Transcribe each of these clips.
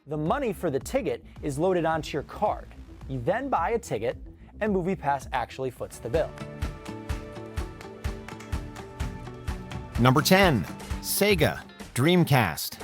The money for the ticket is loaded onto your card. You then buy a ticket, and MoviePass actually foots the bill. Number 10. Sega Dreamcast.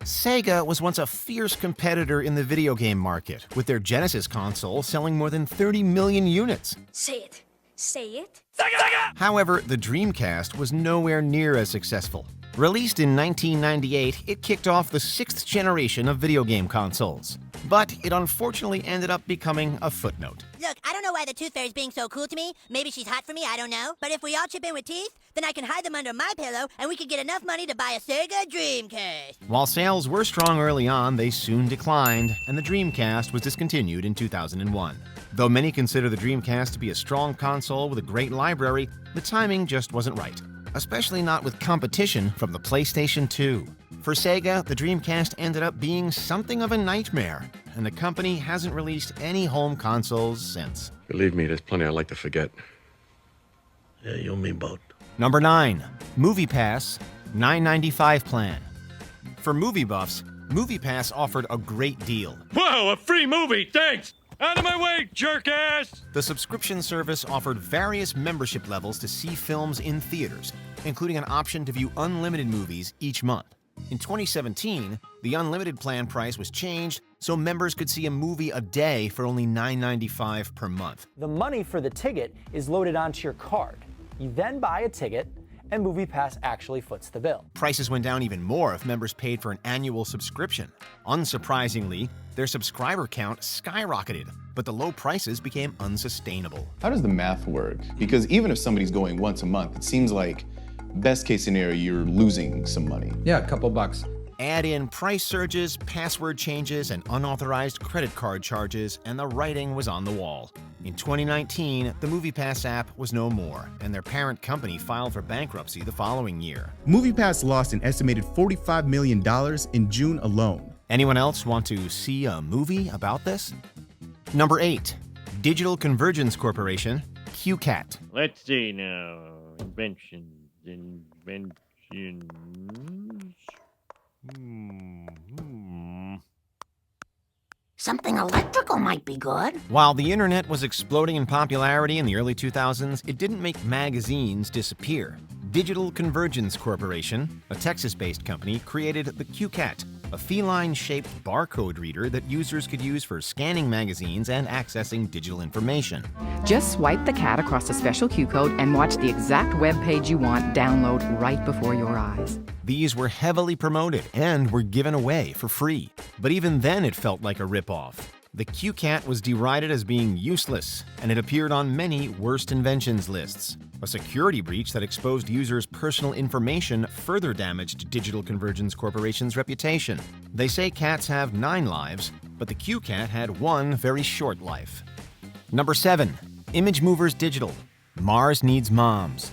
Sega was once a fierce competitor in the video game market, with their Genesis console selling more than 30 million units. Say it. Say it. Sega! However, the Dreamcast was nowhere near as successful. Released in 1998, it kicked off the 6th generation of video game consoles. But it unfortunately ended up becoming a footnote. Look, I don't know why the Tooth Fairy's being so cool to me. Maybe she's hot for me, I don't know. But if we all chip in with teeth, then I can hide them under my pillow and we could get enough money to buy a Sega Dreamcast. While sales were strong early on, they soon declined, and the Dreamcast was discontinued in 2001. Though many consider the Dreamcast to be a strong console with a great library, the timing just wasn't right. Especially not with competition from the PlayStation 2. For Sega, the Dreamcast ended up being something of a nightmare, and the company hasn't released any home consoles since. Believe me, there's plenty I'd like to forget. Yeah, you and me both. Number 9. MoviePass $9.95 plan. For movie buffs, MoviePass offered a great deal. Whoa, a free movie, thanks! Out of my way, jerk-ass! The subscription service offered various membership levels to see films in theaters, including an option to view unlimited movies each month. In 2017, the unlimited plan price was changed so members could see a movie a day for only $9.95 per month. The money for the ticket is loaded onto your card. You then buy a ticket, and MoviePass actually foots the bill. Prices went down even more if members paid for an annual subscription. Unsurprisingly, their subscriber count skyrocketed, but the low prices became unsustainable. How does the math work? Because even if somebody's going once a month, it seems like best case scenario, you're losing some money. Yeah, a couple bucks. Add in price surges, password changes, and unauthorized credit card charges, and the writing was on the wall. In 2019, the MoviePass app was no more, and their parent company filed for bankruptcy the following year. MoviePass lost an estimated $45 million in June alone. Anyone else want to see a movie about this? Number 8. Digital Convergence Corporation, CueCat. Let's see now. Inventions. Something electrical might be good. While the internet was exploding in popularity in the early 2000s, it didn't make magazines disappear. Digital Convergence Corporation, a Texas-based company, created the CueCat, a feline-shaped barcode reader that users could use for scanning magazines and accessing digital information. Just swipe the cat across a special Q code and watch the exact web page you want download right before your eyes. These were heavily promoted and were given away for free. But even then it felt like a ripoff. The CueCat was derided as being useless, and it appeared on many worst inventions lists. A security breach that exposed users' personal information further damaged Digital Convergence Corporation's reputation. They say cats have 9 lives, but the CueCat had one very short life. Number 7. Image Movers Digital. Mars Needs Moms.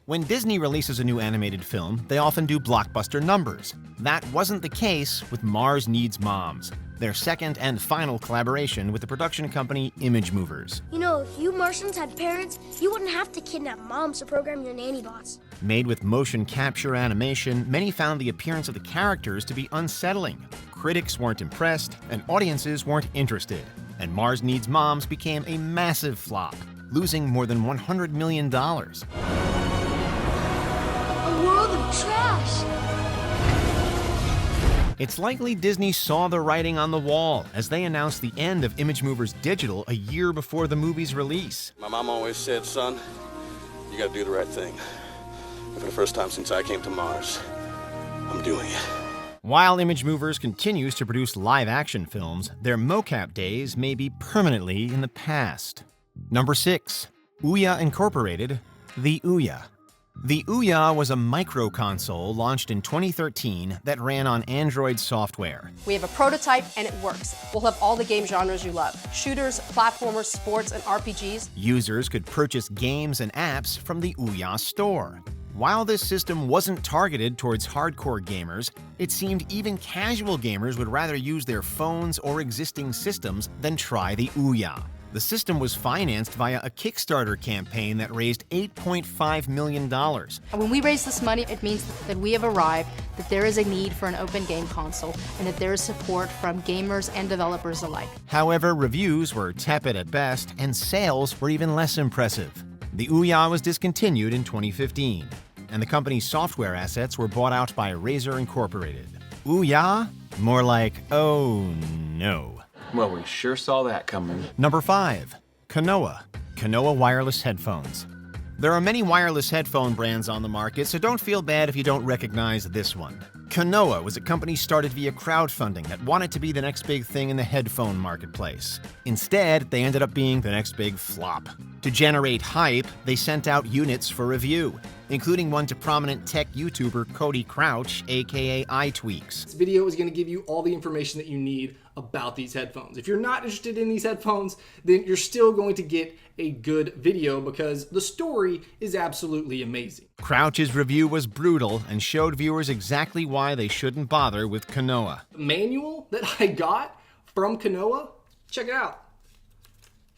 When Disney releases a new animated film, they often do blockbuster numbers. That wasn't the case with Mars Needs Moms, their second and final collaboration with the production company Image Movers. You know, if you Martians had parents, you wouldn't have to kidnap moms to program your nanny bots. Made with motion capture animation, many found the appearance of the characters to be unsettling. Critics weren't impressed, and audiences weren't interested. And Mars Needs Moms became a massive flop, losing more than $100 million. A world of trash. It's likely Disney saw the writing on the wall as they announced the end of Image Movers Digital a year before the movie's release. My mom always said, son, you gotta do the right thing. And for the first time since I came to Mars, I'm doing it. While Image Movers continues to produce live-action films, their mocap days may be permanently in the past. Number 6. Ouya Incorporated, the Ouya. The Ouya was a microconsole launched in 2013 that ran on Android software. We have a prototype and it works. We'll have all the game genres you love. Shooters, platformers, sports, and RPGs. Users could purchase games and apps from the Ouya store. While this system wasn't targeted towards hardcore gamers, it seemed even casual gamers would rather use their phones or existing systems than try the Ouya. The system was financed via a Kickstarter campaign that raised $8.5 million. When we raise this money, it means that we have arrived, that there is a need for an open game console, and that there is support from gamers and developers alike. However, reviews were tepid at best, and sales were even less impressive. The Ouya was discontinued in 2015, and the company's software assets were bought out by Razer Incorporated. Ouya? More like, oh no. Well, we sure saw that coming. Number 5. Kanoa. Kanoa Wireless Headphones. There are many wireless headphone brands on the market, so don't feel bad if you don't recognize this one. Kanoa was a company started via crowdfunding that wanted to be the next big thing in the headphone marketplace. Instead, they ended up being the next big flop. To generate hype, they sent out units for review, including one to prominent tech YouTuber Cody Crouch, aka iTweaks. This video is going to give you all the information that you need about these headphones. If you're not interested in these headphones, then you're still going to get a good video because the story is absolutely amazing. Crouch's review was brutal and showed viewers exactly why they shouldn't bother with Kanoa. The manual that I got from Kanoa, check it out.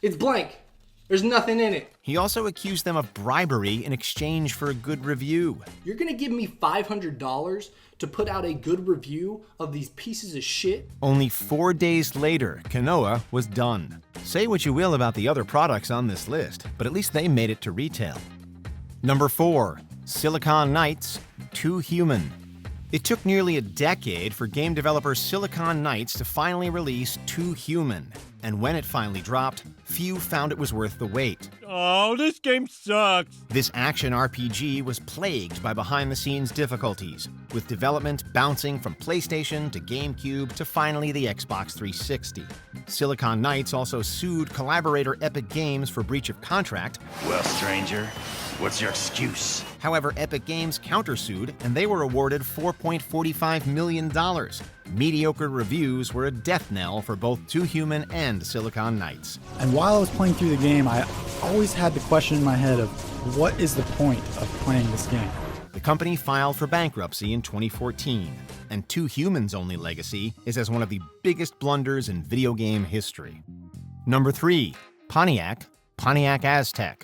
It's blank. There's nothing in it. He also accused them of bribery in exchange for a good review. You're gonna give me $500 to put out a good review of these pieces of shit? Only 4 days later, Kanoa was done. Say what you will about the other products on this list, but at least they made it to retail. Number 4. Silicon Knights, Too Human. It took nearly a decade for game developer Silicon Knights to finally release Too Human, and when it finally dropped, few found it was worth the wait. Oh, this game sucks. This action RPG was plagued by behind-the-scenes difficulties, with development bouncing from PlayStation to GameCube to finally the Xbox 360. Silicon Knights also sued collaborator Epic Games for breach of contract. Well, stranger, what's your excuse? However, Epic Games countersued, and they were awarded $4.45 million. Mediocre reviews were a death knell for both Too Human and Silicon Knights. And while I was playing through the game, I always had the question in my head of, what is the point of playing this game? The company filed for bankruptcy in 2014, and Too Human's only legacy is as one of the biggest blunders in video game history. Number 3. Pontiac Aztek.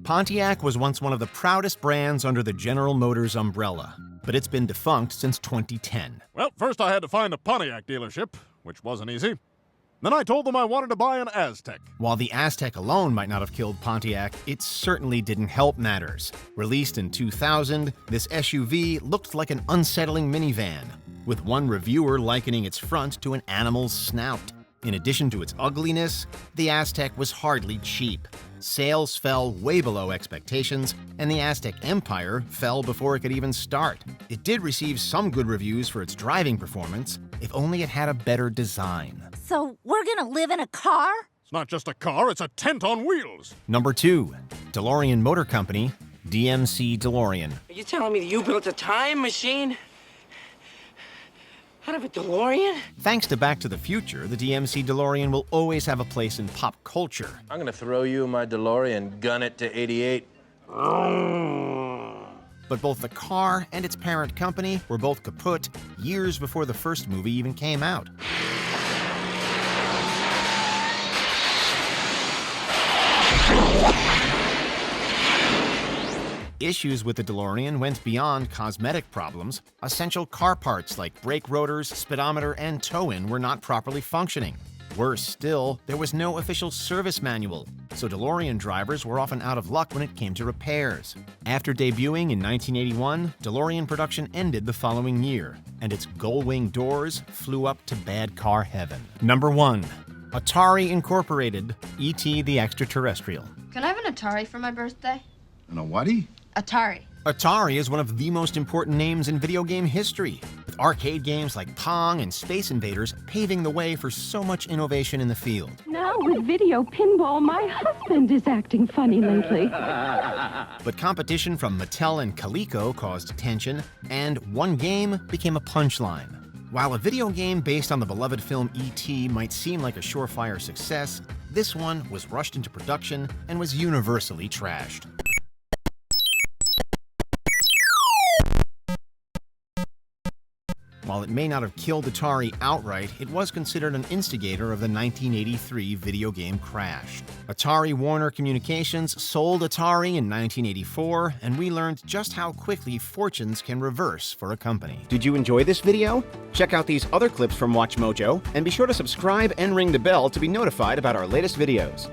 Pontiac was once one of the proudest brands under the General Motors umbrella, but it's been defunct since 2010. Well, first I had to find a Pontiac dealership, which wasn't easy. Then I told them I wanted to buy an Aztek. While the Aztek alone might not have killed Pontiac, it certainly didn't help matters. Released in 2000, this SUV looked like an unsettling minivan, with one reviewer likening its front to an animal's snout. In addition to its ugliness, the Aztek was hardly cheap. Sales fell way below expectations, and the Aztek Empire fell before it could even start. It did receive some good reviews for its driving performance, if only it had a better design. So we're gonna live in a car? It's not just a car, it's a tent on wheels. Number 2. DeLorean Motor Company, DMC DeLorean. Are you telling me that you built a time machine out of a DeLorean? Thanks to Back to the Future, the DMC DeLorean will always have a place in pop culture. I'm gonna throw you in my DeLorean, gun it to 88. But both the car and its parent company were both kaput years before the first movie even came out. Issues with the DeLorean went beyond cosmetic problems. Essential car parts like brake rotors, speedometer, and tow-in were not properly functioning. Worse still, there was no official service manual, so DeLorean drivers were often out of luck when it came to repairs. After debuting in 1981, DeLorean production ended the following year, and its gull-wing doors flew up to bad car heaven. Number 1. Atari Incorporated, E.T. the Extraterrestrial. Can I have an Atari for my birthday? And a whaty? Atari. Atari is one of the most important names in video game history, with arcade games like Pong and Space Invaders paving the way for so much innovation in the field. Now with video pinball, my husband is acting funny lately. But competition from Mattel and Coleco caused tension, and one game became a punchline. While a video game based on the beloved film E.T. might seem like a surefire success, this one was rushed into production and was universally trashed. While it may not have killed Atari outright, it was considered an instigator of the 1983 video game crash. Atari Warner Communications sold Atari in 1984, and we learned just how quickly fortunes can reverse for a company. Did you enjoy this video? Check out these other clips from WatchMojo, and be sure to subscribe and ring the bell to be notified about our latest videos.